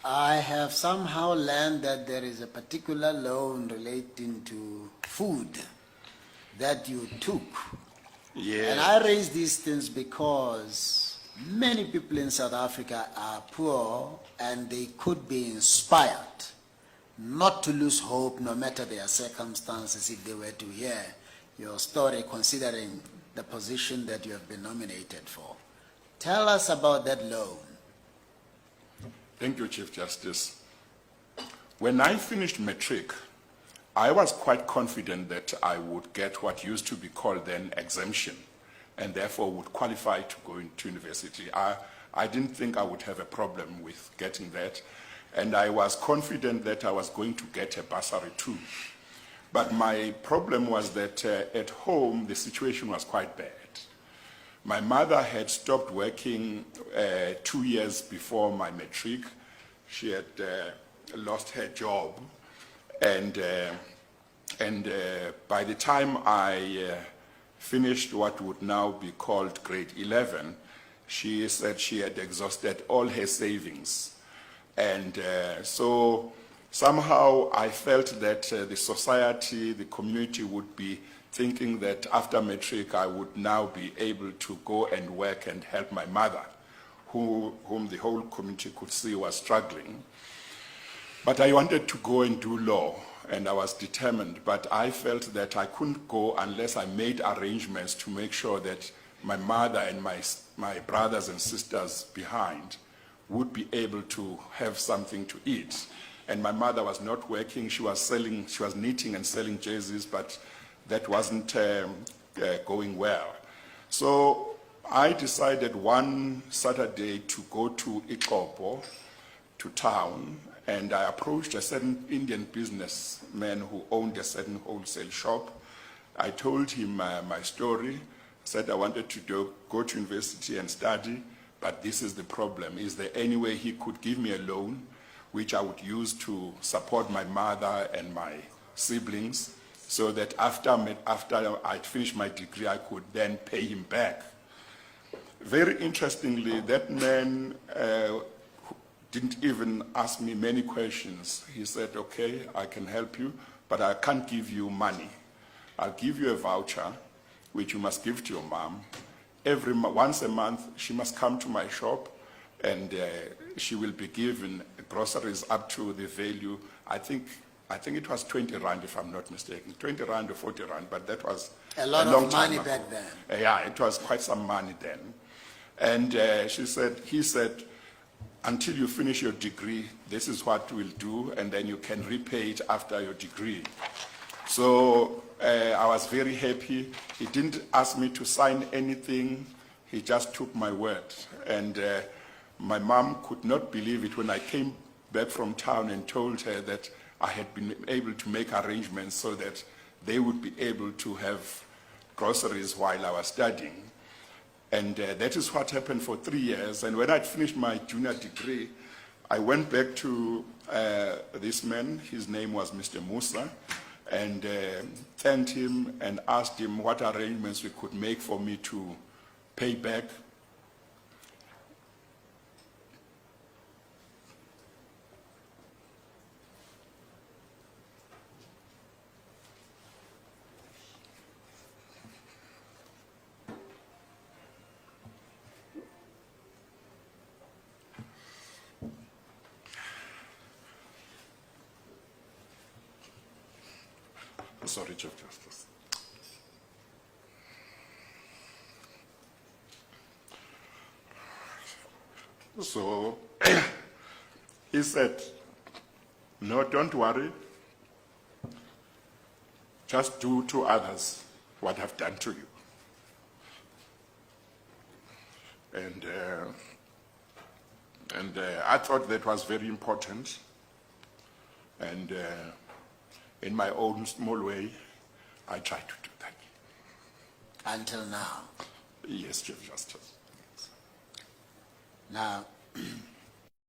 I have somehow learned that there is a particular loan relating to food that you took. Yeah. And I raise these things because many people in South Africa are poor and they could be inspired not to lose hope no matter their circumstances if they were to hear your story, considering the position that you have been nominated for. Tell us about that loan. Thank you, Chief Justice. When I finished matric, I was quite confident that I would get what used to be called then exemption, and therefore would qualify to go into university. I didn't think I would have a problem with getting that, and I was confident that I was going to get a bursary too. But my problem was that at home, the situation was quite bad. My mother had stopped working 2 years before my matric. She had lost her job, and by the time I finished what would now be called grade 11, she said she had exhausted all her savings. And so somehow I felt that the society, the community would be thinking that after matric I would now be able to go and work and help my mother, whom the whole community could see was struggling. But I wanted to go and do law, and I was determined, but I felt that I couldn't go unless I made arrangements to make sure that my mother and my brothers and sisters behind would be able to have something to eat. And my mother was not working. She was knitting and selling jerseys, but that wasn't going well. So I decided one Saturday to go to Ikopo, to town, and I approached a certain Indian businessman who owned a certain wholesale shop. I told him my story, said I wanted to go to university and study, but this is the problem. Is there any way he could give me a loan which I would use to support my mother and my siblings, so that after I'd finished my degree, I could then pay him back. Very interestingly, that man didn't even ask me many questions. He said, okay, I can help you, but I can't give you money. I'll give you a voucher, which you must give to your mom. Once a month, she must come to my shop, and she will be given groceries up to the value, I think it was 20 rand, if I'm not mistaken, 20 rand or 40 rand, but that was a lot of money back then. Yeah, it was quite some money then. And he said, until you finish your degree, this is what we'll do, and then you can repay it after your degree. So I was very happy. He didn't ask me to sign anything. He just took my word. And my mom could not believe it when I came back from town and told her that I had been able to make arrangements so that they would be able to have groceries while I was studying. And that is what happened for 3 years. And when I'd finished my junior degree, I went back to this man. His name was Mr. Moosa, and thanked him and asked him what arrangements we could make for me to pay back. Sorry, Chief Justice. So he said, no, don't worry. Just do to others what I've done to you. And I thought that was very important. And in my own small way, I tried to do that. Until now? Yes, Chief Justice. Now,